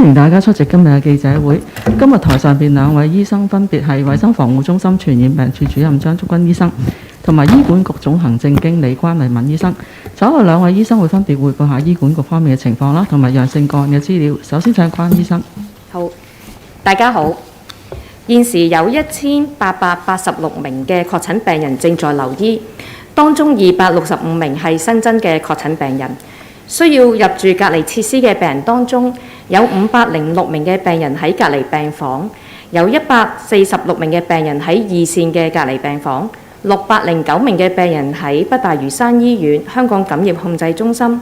迎大家出席今日嘅記者會。今日台上邊兩位醫生分別係衛生防護中心傳染病處主任張竹君醫生，同埋醫管局總行政經理關麗敏醫生。稍後兩位醫生會分別匯報下醫管局方面嘅情況啦，同埋陽性個案嘅資料。首先請關醫生。好，大家好。現時有1886名嘅確診病人正在留醫，當中265名係新增嘅確診病人。需要入住隔離設施嘅病人當中，有506名嘅病人喺隔離病房，有146名嘅病人喺二線嘅隔離病房，609名嘅病人喺北大嶼山醫院香港感染控制中心，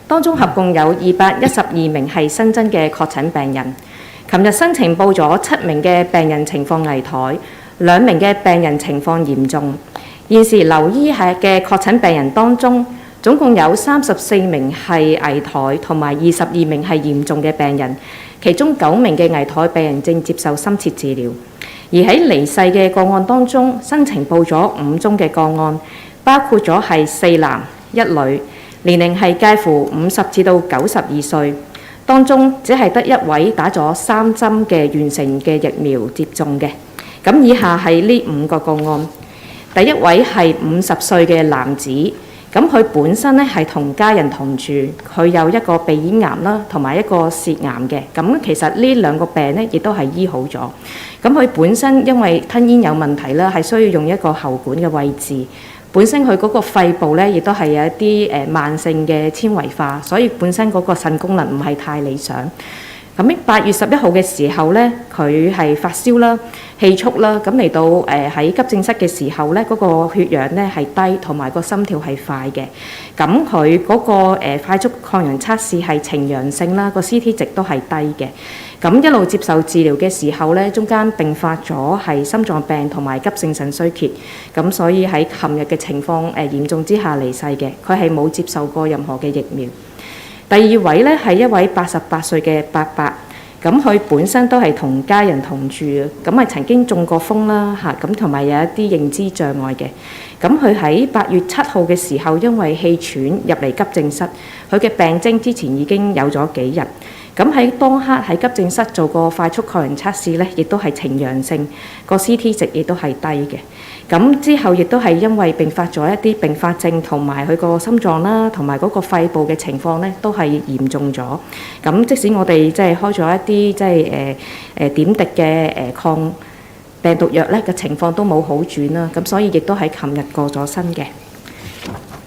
當中合共有212名係新增嘅確診病人。琴日新呈報咗7名嘅病人情況危殆，2名嘅病人情況嚴重。現時留醫嘅確診病人當中，總共有34名係危殆，同埋22名係嚴重嘅病人，其中9名嘅危殆病人正接受深切治療。而喺離世嘅個案當中，新呈報咗5宗嘅個案，包括咗係4男1女，年齡係介乎50至到92歲。當中只係得1位打咗3針嘅完成嘅疫苗接種嘅。咁以下係呢5個個案。第一位係50歲嘅男子，咁佢本身咧係同家人同住，佢有一個鼻咽癌啦，同埋一個舌癌嘅。咁其實呢2個病咧亦都係醫好咗。咁佢本身因為吞咽有問題啦，係需要用一個喉管嘅位置。本身佢嗰個肺部咧，亦都係有一啲慢性嘅纖維化，所以本身嗰個腎功能唔係太理想。咁8月11號嘅時候咧，佢係發燒啦、氣促啦，咁嚟到喺急症室嘅時候咧，嗰個血氧咧係低，同埋個心跳係快嘅。咁佢嗰個快速抗原測試係呈陽性啦，個 CT 值都係低嘅。咁一路接受治療嘅時候咧，中間併發咗係心臟病同埋急性腎衰竭，咁所以喺琴日嘅情況嚴重之下離世嘅。佢係冇接受過任何嘅疫苗。第二位咧係一位88歲嘅伯伯，咁佢本身都係同家人同住嘅，咁係曾經中過風啦嚇，咁同埋有一啲認知障礙嘅。咁佢喺8月7號嘅時候，因為氣喘入嚟急症室，佢嘅病徵之前已經有咗幾日。咁喺當刻喺急症室做個快速抗原測試咧，亦都係呈陽性，個 CT 值亦都係低嘅。咁之後亦都係因為併發咗一啲併發症，同埋佢個心臟啦，同埋嗰個肺部嘅情況咧，都係嚴重咗。咁即使我哋即係開咗一啲即係點滴嘅抗病毒藥咧嘅情況都冇好轉啦。咁所以亦都喺琴日過咗身嘅。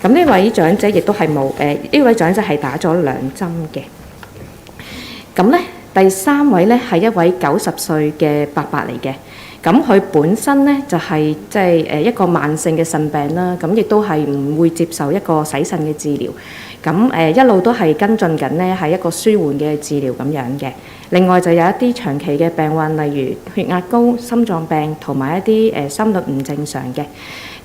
咁呢位長者亦都係冇呢位長者係打咗2針嘅。咁咧，第3位咧係一位90歲嘅伯伯嚟嘅。咁佢本身咧就係即係一個慢性嘅腎病啦，咁亦都係唔會接受一個洗腎嘅治療。咁一路都係跟進緊咧，係一個舒緩嘅治療咁樣嘅。另外就有一啲長期嘅病患，例如血壓高、心臟病同埋一啲心率唔正常嘅。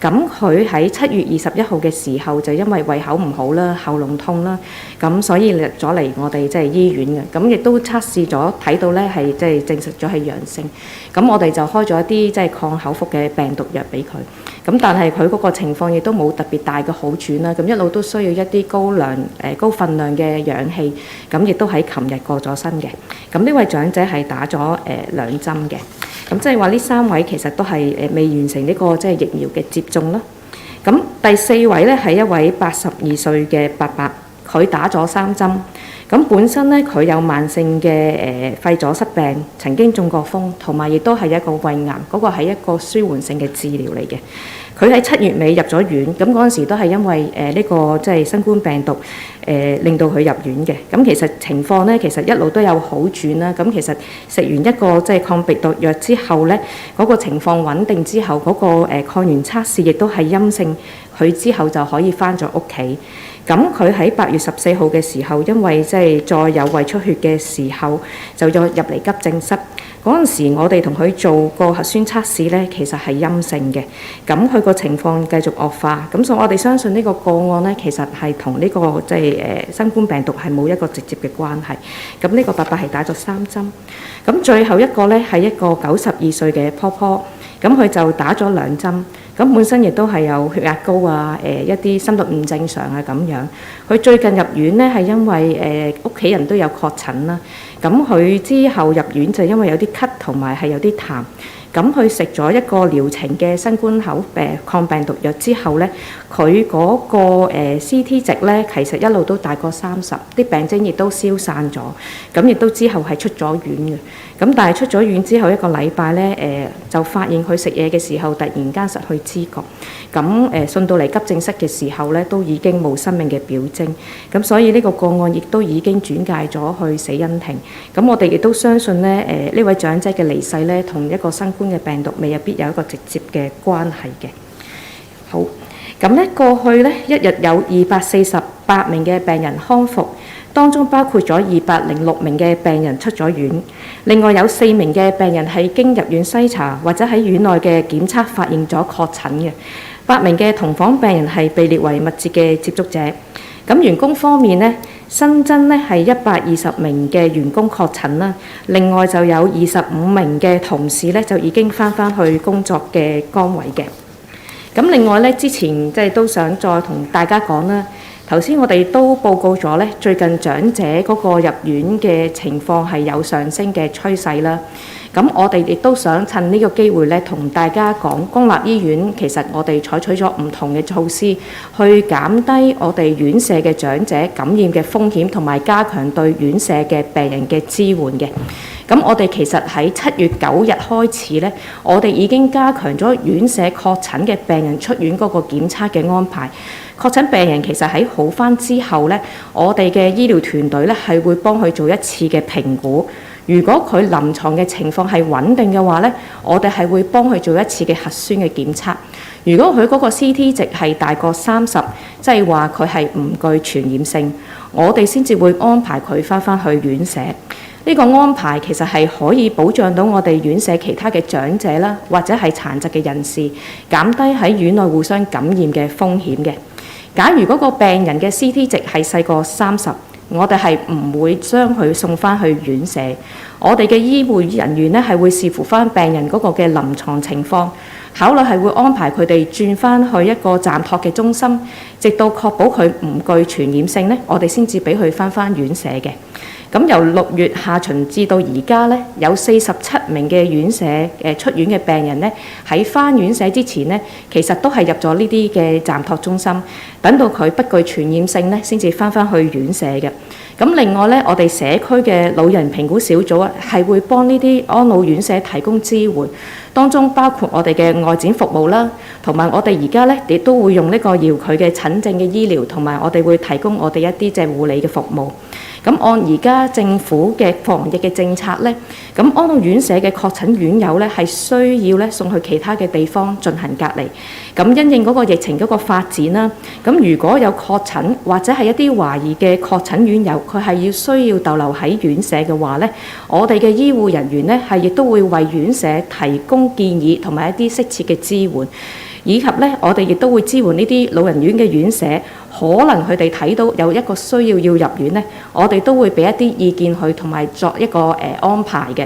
咁佢喺7月21號嘅時候就因為胃口唔好啦、喉嚨痛啦，咁所以入咗嚟我哋即係醫院嘅。咁亦都測試咗睇到咧係即係證實咗係陽性。咁我哋就開咗一啲即係抗口服嘅病毒藥俾佢。咁但係佢嗰個情況亦都冇特別大嘅好轉啦。咁一路都需要一啲高分量嘅氧氣。咁亦都喺琴日過咗身嘅。咁呢位長者係打咗2針嘅。咁即係話呢3位其實都係未完成呢個即係疫苗嘅接種啦。咁第4位咧係一位82歲嘅伯伯，佢打咗3針。咁本身咧佢有慢性嘅肺阻塞病，曾經中過風，同埋亦都係一個胃癌，嗰個係一個舒緩性嘅治療嚟嘅。佢喺7月尾入咗院，咁嗰陣時都係因為呢個即係新冠病毒令到佢入院嘅。咁其實情況咧，其實一路都有好轉啦。咁其實食完一個即係抗病毒藥之後咧，嗰個情況穩定之後，嗰個抗原測試亦都係陰性，佢之後就可以返咗屋企。咁佢喺8月14號嘅時候，因為即係再有胃出血嘅時候，就再入嚟急症室。嗰陣時，我哋同佢做個核酸測試咧，其實係陰性嘅。咁佢個情況繼續惡化，咁所以我哋相信呢個個案咧，其實係同呢個即係新冠病毒係冇一個直接嘅關係。咁呢個伯伯係打咗3針。咁最後一個咧係一個92歲嘅婆婆，咁佢就打咗2針。咁本身亦都係有血壓高啊，一啲心率唔正常啊咁樣。佢最近入院咧係因為屋企人都有確診啦。咁佢之後入院就因為有啲咳同埋係有啲痰。咁佢食咗一個療程嘅新冠抗病毒藥之後咧，佢嗰個CT 值咧，其實一路都大過30，啲病徵亦都消散咗。咁亦都之後係出咗院嘅。咁但係出咗院之後一個禮拜咧，就發現佢食嘢嘅時候突然間失去知覺。咁送到嚟急症室嘅時候咧，都已經冇生命嘅表徵。咁所以呢個個案亦都已經轉介咗去死因庭。咁我哋亦都相信咧，呢位長者嘅離世咧，同一個新冠嘅病毒未必有一個直接嘅關係嘅。好，咁咧過去咧一日有248名嘅病人康復，當中包括咗206名嘅病人出咗院，另外有4名嘅病人係經入院篩查或者喺院內嘅檢測發現咗確診嘅，8名嘅同房病人係被列為密切嘅接觸者。咁員工方面呢，新增呢係120名嘅員工確診啦，另外就有25名嘅同事呢就已經返去工作嘅崗位嘅。咁另外呢，之前都想再同大家講啦，頭先我哋都報告咗呢，最近長者嗰個入院嘅情況係有上升嘅趨勢啦。咁我哋亦都想趁呢個機會咧，同大家講，公立醫院其實我哋採取咗唔同嘅措施，去減低我哋院舍嘅長者感染嘅風險，同埋加強對院舍嘅病人嘅支援嘅。咁我哋其實喺7月9日開始咧，我哋已經加強咗院舍確診嘅病人出院嗰個檢測嘅安排。確診病人其實喺好返之後咧，我哋嘅醫療團隊咧係會幫佢做一次嘅評估。如果佢臨床嘅情況係穩定嘅話咧，我哋係會幫佢做一次嘅核酸嘅檢測。如果佢嗰個 CT 值係大過30，即係話佢係唔具傳染性，我哋先至會安排佢返去院舍。呢個安排其實係可以保障到我哋院舍其他嘅長者啦，或者係殘疾嘅人士，減低喺院內互相感染嘅風險嘅。假如嗰個病人嘅 CT 值係細過30，我哋係唔會將佢送返去院舍。我哋嘅醫護人員咧係會視乎返病人嗰個嘅臨床情況，考慮係會安排佢哋轉返去一個暫託嘅中心，直到確保佢唔具傳染性咧，我哋先至俾佢返院舍嘅。咁由6月下旬至到而家咧，有47名嘅院舍出院嘅病人咧，喺返院舍之前咧，其實都係入咗呢啲嘅暫託中心，等到佢不具傳染性咧，先至返去院舍嘅。咁另外咧，我哋社區嘅老人評估小組啊，係會幫呢啲安老院舍提供支援，當中包括我哋嘅外展服務啦，同埋我哋而家咧亦都會用呢個遙距嘅診症嘅醫療，同埋我哋會提供我哋一啲護理嘅服務。咁按而家政府嘅防疫嘅政策咧，咁安老院舍嘅確診院友咧係需要咧送去其他嘅地方進行隔離。咁因應嗰個疫情嗰個發展啦，咁如果有確診或者係一啲懷疑嘅確診院友，佢係需要逗留喺院舍嘅話咧，我哋嘅醫護人員咧係亦都會為院舍提供建議同埋一啲適切嘅支援，以及咧我哋亦都會支援呢啲老人院嘅院舍。可能佢哋睇到有一個需要入院咧，我哋都會俾一啲意見佢，同埋作一個安排嘅。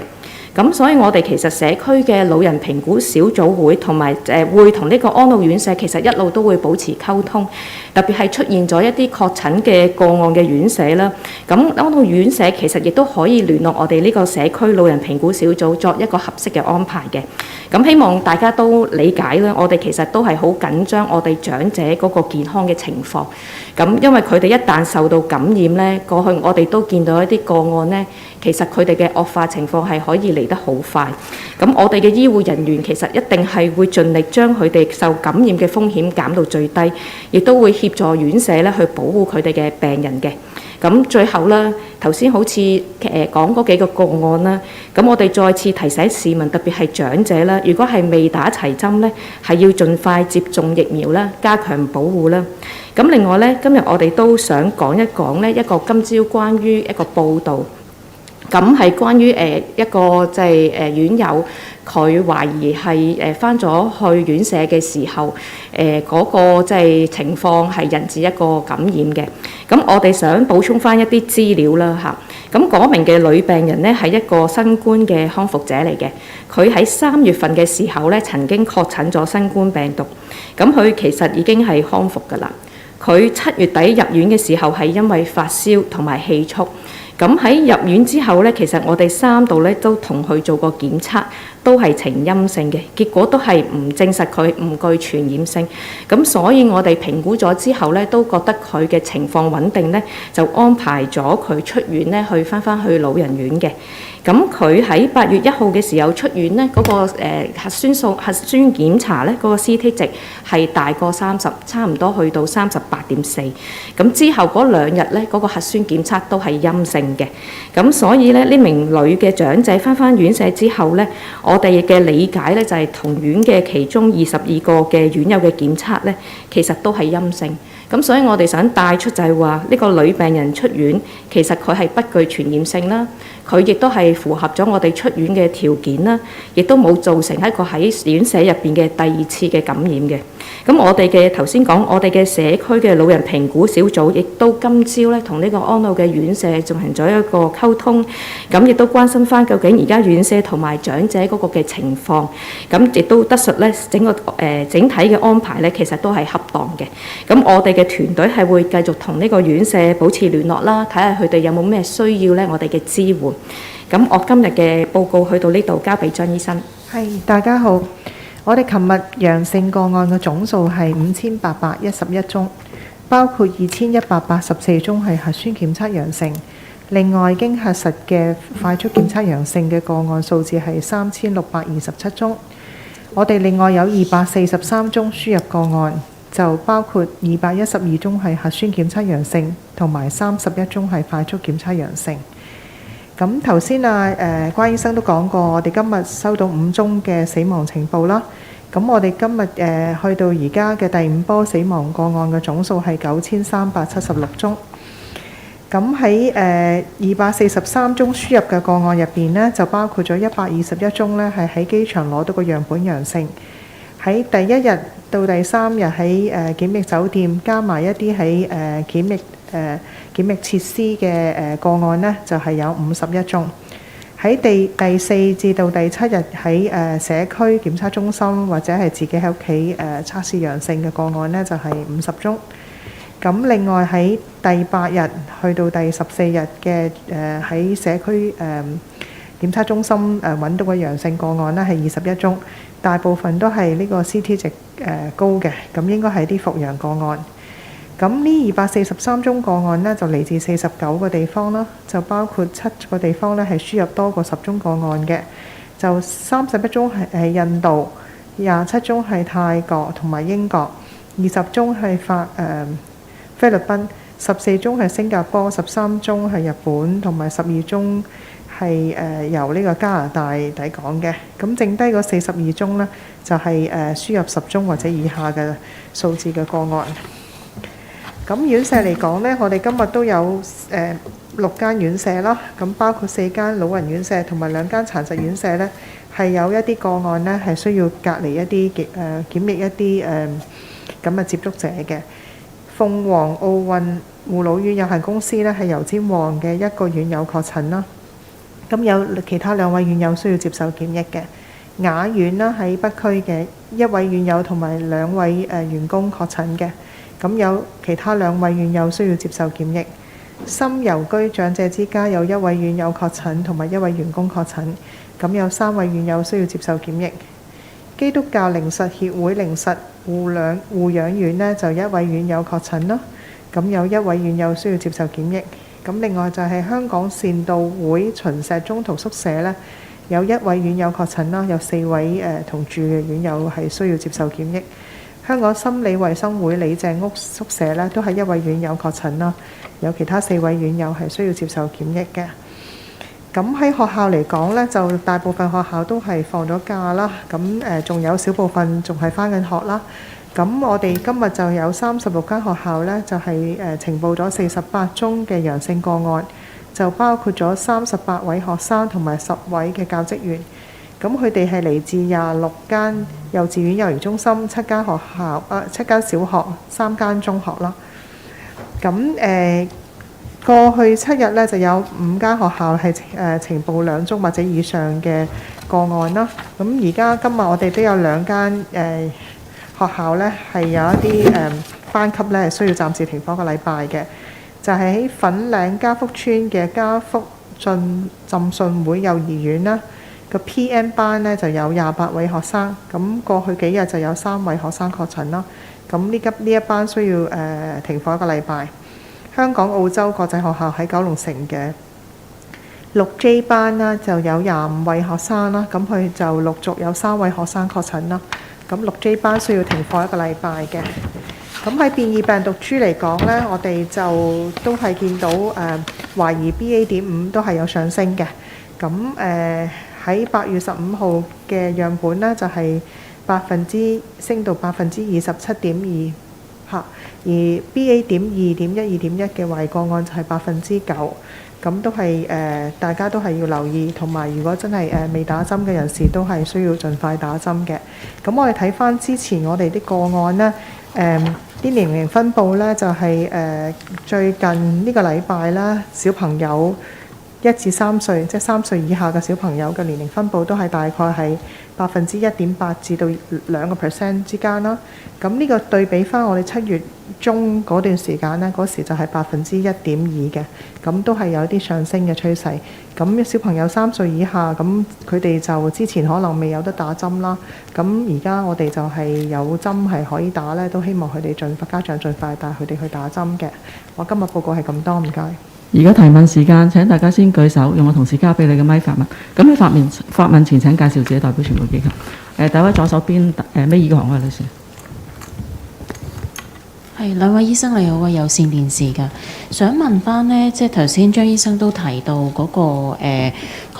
咁所以我哋其實社區嘅老人評估小組會同埋會同呢個安老院舍其實一路都會保持溝通，特別係出現咗一啲確診嘅個案嘅院舍啦。咁安老院舍其實亦都可以聯絡我哋呢個社區老人評估小組作一個合適嘅安排嘅。咁希望大家都理解啦，我哋其實都係好緊張我哋長者嗰個健康嘅情況。咁因為佢哋一旦受到感染咧，過去我哋都見到一啲個案咧，其實佢哋嘅惡化情況係可以嚟得好快。咁我哋嘅醫護人員其實一定係會盡力將佢哋受感染嘅風險減到最低，亦都會協助院舍咧去保護佢哋嘅病人嘅。咁最後啦，頭先好似講嗰幾個個案啦，咁我哋再次提醒市民，特別係長者啦，如果係未打齊針咧，係要盡快接種疫苗啦，加強保護啦。咁另外咧，今日我哋都想講一講咧一個今朝關於一個報導，咁係關於一個院友，佢懷疑係返咗去院舍嘅時候，嗰個情況係引致一個感染嘅。咁我哋想補充返一啲資料啦嚇。咁嗰名嘅女病人咧係一個新冠嘅康復者嚟嘅，佢喺3月份嘅時候咧曾經確診咗新冠病毒，咁佢其實已經係康復㗎啦。佢7月底入院嘅時候係因為發燒同埋氣促。咁喺入院之後呢，其實我哋3度呢都同佢做過檢測，都係呈陰性嘅，結果都係唔證實佢唔具傳染性。咁所以我哋評估咗之後呢，都覺得佢嘅情況穩定呢，就安排咗佢出院呢，翻去老人院嘅。咁佢喺8月1號嘅時候出院呢，嗰個核酸檢查呢，嗰個 CT 值係大過30，差唔多去到38.4。咁之後嗰2日呢，嗰個核酸檢測都係陰性嘅。咁所以呢，呢名女嘅長者翻院舍之後呢，我哋嘅理解呢，就係同院嘅其中22個嘅院友嘅檢測呢，其實都係陰性。咁所以我哋想帶出就係話，呢個女病人出院，其實佢係不具傳染性啦，佢亦都係符合咗我哋出院嘅條件啦，亦都冇造成一個喺院舍入邊嘅第2次嘅感染嘅。咁我哋嘅頭先講，我哋嘅社區嘅老人評估小組亦都今朝咧同呢個安老嘅院舍進行咗一個溝通，咁亦都關心翻究竟而家院舍同埋長者嗰個嘅情況，咁亦都得出咧整體嘅安排咧，其實都係恰當嘅。咁我哋嘅團隊係會繼續同呢個院舍保持聯絡啦，睇下佢哋有冇咩需要咧，我哋嘅支援。咁我今日嘅報告去到呢度，交俾張醫生。係，大家好。我哋琴日陽性個案嘅總數係5811宗，包括2184宗係核酸檢測陽性，另外經核實嘅快速檢測陽性嘅個案數字係3627宗。我哋另外有243宗輸入個案，就包括212宗係核酸檢測陽性，同埋31宗係快速檢測陽性。咁頭先關醫生都講過，我哋今日收到5宗嘅死亡情報啦。咁我哋今日去到而家嘅第5波死亡個案嘅總數係9376宗。咁喺243宗輸入嘅個案入邊呢，就包括咗121宗呢係喺機場攞到個樣本陽性。喺第1日到第3日喺檢疫酒店加埋一啲喺檢疫設施嘅個案呢，就係有51宗。喺第4至到第7日喺社區檢測中心或者係自己喺屋企測試陽性嘅個案呢，就係50宗。咁另外喺第8日去到第14日嘅喺社區檢測中心揾到嘅陽性個案呢，係21宗，大部分都係呢個 CT 值高嘅，咁應該係啲復陽個案。咁呢243宗個案呢，就嚟自49個地方啦，就包括7個地方呢係輸入多過10宗個案嘅，就31宗係印度，27宗係泰國同埋英國，20宗係菲律賓，14宗係新加坡，13宗係日本，同埋12宗係由呢個加拿大抵港嘅。咁剩低嗰42宗呢，就係輸入10宗或者以下嘅數字嘅個案。咁院舍嚟講呢，我哋今日都有6間院舍啦，咁包括4間老人院舍同埋2間殘疾院舍呢，係有一啲個案呢係需要隔離一啲檢疫一啲咁嘅接觸者嘅。鳳凰奧運護老院有限公司呢，係油尖旺嘅1個院友確診啦，咁有其他2位院友需要接受檢疫嘅。雅苑啦，喺北區嘅1位院友同埋2位員工確診嘅。咁有其他2位院友需要接受檢疫。深油居長者之家有1位院友確診同埋1位員工確診，咁有3位院友需要接受檢疫。基督教靈實協會靈實護養院呢，就1位院友確診啦，咁有1位院友需要接受檢疫。咁另外就係香港善道會秦石中途宿舍呢，有1位院友確診啦，有4位同住嘅院友係需要接受檢疫。香港心理衛生會李鄭屋宿舍呢，都係1位院友確診啦，有其他4位院友係需要接受檢疫嘅。咁喺學校嚟講呢，就大部分學校都係放咗假啦，咁仲有少部分仲係返緊學啦。咁我哋今日就有36間學校呢，就係呈報咗48宗嘅陽性個案，就包括咗38位學生同埋10位嘅教職員。咁佢哋係嚟自26間幼稚園幼兒中心、7間學校7間小學、3間中學啦。咁過去7日咧就有5間學校係呈報2宗或者以上嘅個案啦。咁而家今日我哋都有2間學校咧係有一啲班級咧係需要暫時停課1個禮拜嘅。就係喺粉嶺嘉福村嘅嘉福浸信會幼兒園啦。個 PM 班呢就有28位學生，咁過去幾日就有3位學生確診啦。咁呢一班需要停課1個禮拜。香港澳洲國際學校喺九龍城嘅6J 班啦，就有25位學生啦，咁佢就陸續有3位學生確診啦。咁6J 班需要停課1個禮拜嘅。咁喺變異病毒株嚟講呢，我哋就都係見到懷疑 BA.5 都係有上升嘅。咁喺8月15號嘅樣本呢，就係升到27.2%嚇，而 BA.2.1、2.1嘅懷疑個案就係9%。咁都係大家都係要留意，同埋如果真係未打針嘅人士都係需要盡快打針嘅。咁我哋睇翻之前我哋啲個案呢，啲年齡分佈呢，就係最近呢個禮拜啦，小朋友1至3歲，即係3歲以下嘅小朋友嘅年齡分佈都係大概係1.8%至到2% 之間啦。咁呢個對比翻我哋7月中嗰段時間呢，嗰時就係1.2%嘅，咁都係有啲上升嘅趨勢。咁小朋友3歲以下，咁佢哋就之前可能未有得打針啦。咁而家我哋就係有針係可以打呢，都希望佢哋家長盡快帶佢哋去打針嘅。我今日報告係咁多，唔該。而家提問時間，請大家先舉手，用我同事交俾你嘅咪發問。咁你發問前請介紹自己代表傳媒機構。第一位左手邊尾二個行位女士。係，兩位醫生你好啊，有線電視㗎，想問翻呢，即係頭先張醫生都提到嗰個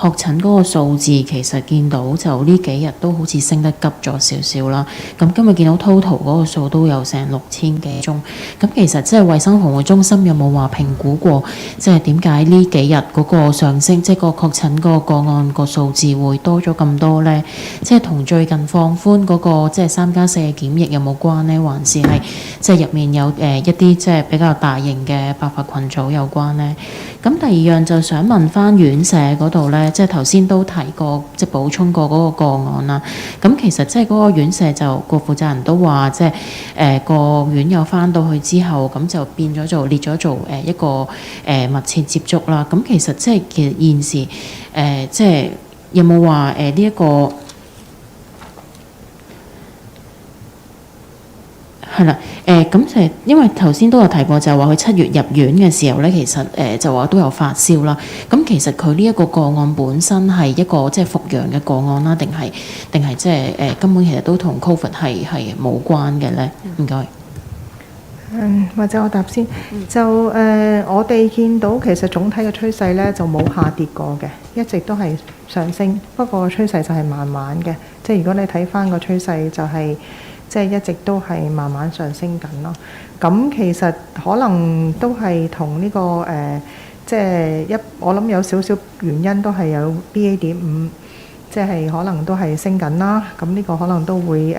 確診嗰個數字，其實見到就呢幾日都好似升得急咗少少啦。咁今日見到 total 嗰個數都有成6000幾宗。咁其實即係衛生防護中心有冇話評估過，即係點解呢幾日嗰個上升，即係個確診嗰個案個數字會多咗咁多呢？即係同最近放寬嗰個即係3+4嘅檢疫有冇關呢？還是係即係入面有一啲即係比較大型嘅爆發群組有關呢？咁第二樣就想問翻院舍嗰度呢，即係頭先都提過，即係補充過嗰個個案啦。咁其實即係嗰個院舍就個負責人都話，即係個院友翻到去之後，咁就變咗做列咗做一個密切接觸啦。咁其實即係現時即係有冇話呢一個？係啦，咁就係因為頭先都有提過，就係話佢7月入院嘅時候咧，其實就話都有發燒啦。咁其實佢呢一個個案本身係一個即係復陽嘅個案啦，定係即係根本其實都同 Covid 係冇關嘅咧？唔該。或者我答先，就我哋見到其實總體嘅趨勢咧就冇下跌過嘅，一直都係上升，不過個趨勢就係慢慢嘅，即係如果你睇翻個趨勢就係。即係一直都係慢慢上升緊咯。咁其實可能都係同呢個即係我諗有少少原因都係有 BA.5，即係可能都係升緊啦。咁呢個可能都會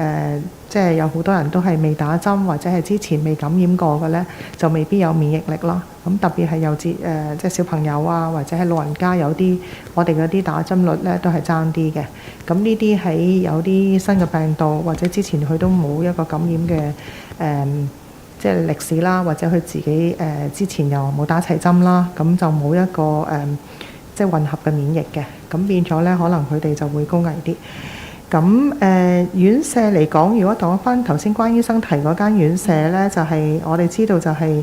即係有好多人都係未打針或者係之前未感染過嘅咧，就未必有免疫力咯。咁特別係即係小朋友啊，或者係老人家有啲我哋嗰啲打針率咧都係爭啲嘅。咁呢啲喺有啲新嘅病毒或者之前佢都冇一個感染嘅即係歷史啦，或者佢自己之前又冇打齊針啦，咁就冇一個即係混合嘅免疫嘅，咁變咗咧可能佢哋就會高危啲。咁院舍嚟講，如果講翻頭先關醫生提嗰間院舍咧，就係我哋知道就係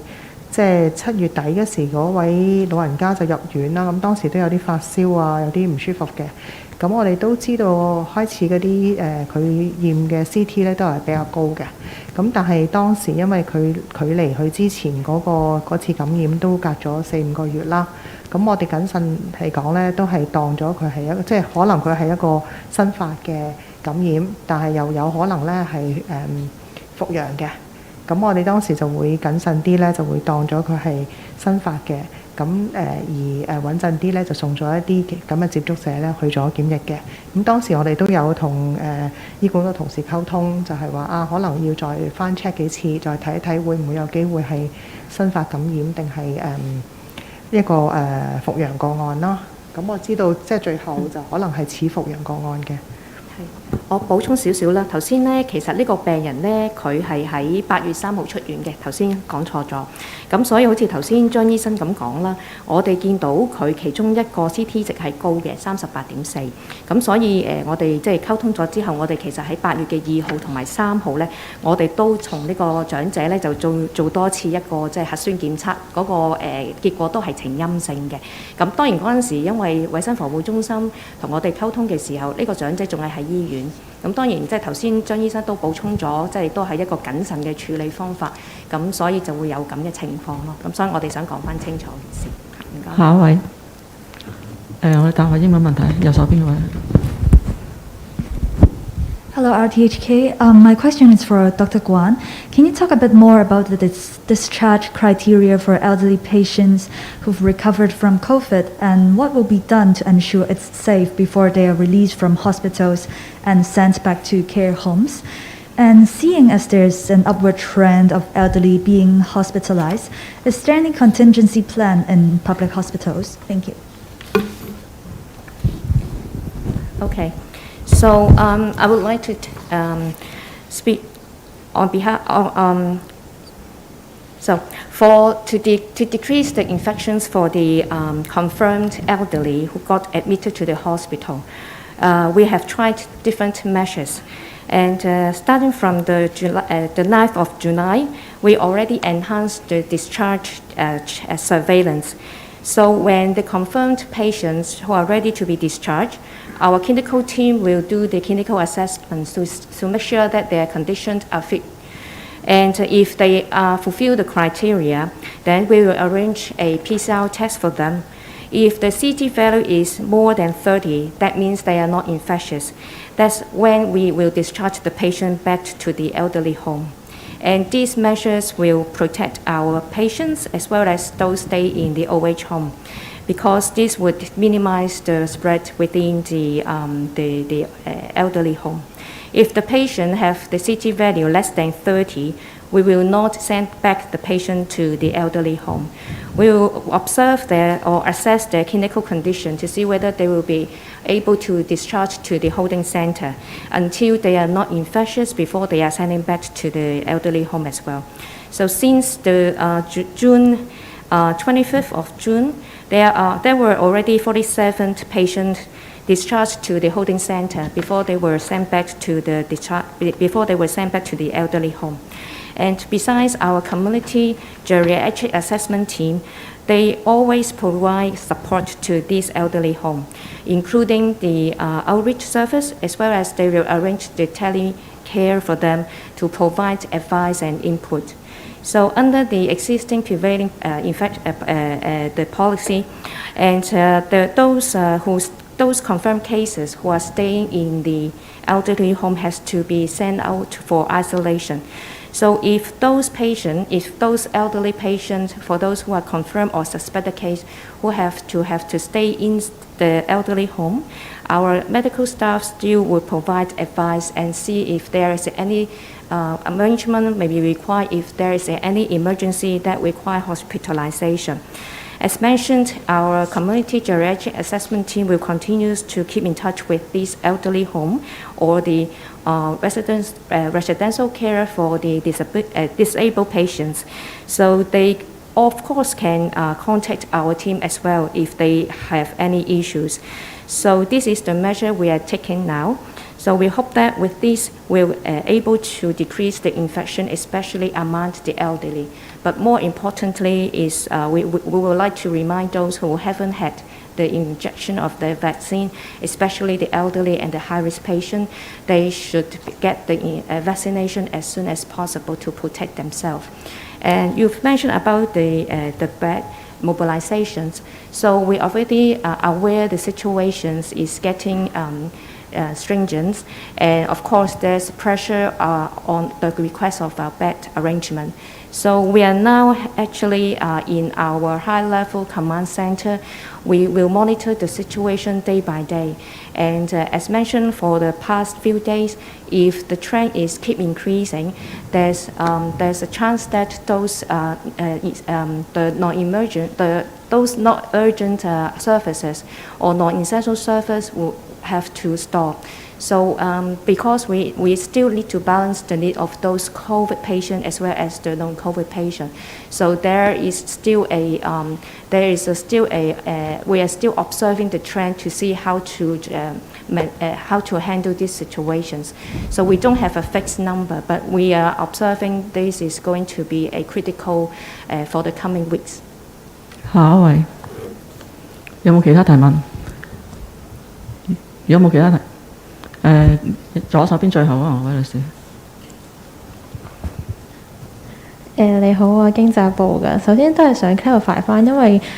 即係7月底嗰時嗰位老人家就入院啦。咁當時都有啲發燒啊，有啲唔舒服嘅。咁我哋都知道開始嗰啲佢驗嘅 CT 咧都係比較高嘅。咁但係當時因為佢距離佢之前嗰次感染都隔咗4-5個月啦。咁我哋謹慎嚟講咧，都係當咗佢係一個即係可能佢係一個新發嘅感染，但係又有可能咧係復陽嘅。咁我哋當時就會謹慎啲咧，就會當咗佢係新發嘅。咁而穩陣啲咧，就送咗一啲咁嘅接觸者咧去咗檢疫嘅。咁當時我哋都有同醫管局同事溝通，就係話可能要再翻 check 幾次，再睇一睇會唔會有機會係新發感染定係一個復陽個案啦。咁我知道即係最後就可能係似復陽個案嘅。係。我補充少少啦。頭先咧，其實呢個病人咧，佢係喺8月3號出院嘅。頭先講錯咗，咁所以好似頭先張醫生咁講啦，我哋見到佢其中一個 CT 值係高嘅38.4，咁所以我哋即係溝通咗之後，我哋其實喺8月嘅2號同埋3號咧，我哋都從呢個長者咧就做多次一個即係核酸檢測，嗰個結果都係呈陰性嘅。咁當然嗰陣時因為衛生防護中心同我哋溝通嘅時候，呢個長者仲係喺醫院。咁當然即係頭先張醫生都補充咗，即係都係一個謹慎嘅處理方法，咁所以就會有咁嘅情況咯。咁所以我哋想講翻清楚件事。唔該。下一位，我哋答下英文問題，右手邊嗰位。Hello, RTHK. My question is for Dr. Guan. Can you talk a bit more about the discharge criteria for elderly patients who've recovered from COVID, and what will be done to ensure it's safe before they are released from hospitals and sent back to care homes? And seeing as there's an upward trend of elderly being hospitalized, is there any contingency plan in public hospitals? Thank you. Okay. So I would like to speak on behalf of to decrease the infections for the confirmed elderly who got admitted to the hospital. We have tried different measures, and starting from the 9th of July, we already enhanced the discharge surveillance. So when the confirmed patients who are ready to be discharged, our clinical team will do the clinical assessments to make sure that their conditions are fit. And if they fulfill the criteria, then we will arrange a PCR test for them. If the CT value is more than 30, that means they are not infectious. That's when we will discharge the patient back to the elderly home. And these measures will protect our patients as well as those staying in the OH home, because this would minimize the spread within the elderly home. If the patient have the CT value less than 30, we will not send back the patient to the elderly home. We will observe or assess their clinical condition to see whether they will be able to discharge to the holding center until they are not infectious before they are sending back to the elderly home as well. So since the 25th of June, there were already 47 patients discharged to the holding center before they were sent back to the elderly home. And besides our community geriatric assessment team, they always provide support to this elderly home, including the outreach service, as well as they will arrange the telecare for them to provide advice and input. So under the existing prevailing the policy, and those confirmed cases who are staying in the elderly home has to be sent out for isolation. So if those elderly patients, for those who are confirmed or suspected case, who have to stay in the elderly home, our medical staff still will provide advice and see if there is any arrangement may be required if there is any emergency that require hospitalization. As mentioned, our community geriatric assessment team will continue to keep in touch with this elderly home or the residential care for the disabled patients. So they, of course, can contact our team as well if they have any issues. So this is the measure we are taking now. So we hope that with this, we're able to decrease the infection, especially among the elderly. But more importantly is we would like to remind those who haven't had the injection of the vaccine, especially the elderly and the high-risk patient, they should get the vaccination as soon as possible to protect themselves. And you've mentioned about the bed mobilizations. So we already are aware the situations is getting stringent, and of course there's pressure on the request of our bed arrangement. So we are now actually in our high-level command center. We will monitor the situation day by day, and as mentioned for the past few days, if the trend is keep increasing, there's a chance that those those not urgent services or non-essential service have to stop. So because we still need to balance the need of those COVID patients as well as the non-COVID patient. So there is still we are still observing the trend to see how to handle these situations. So we don't have a fixed number, but we are observing this is going to be a critical for the coming weeks. 下一位有冇其他提問？有冇其他提？左手邊最後啊，位女士。你好啊，經濟部嘅。首先都係想 clarify 翻，因為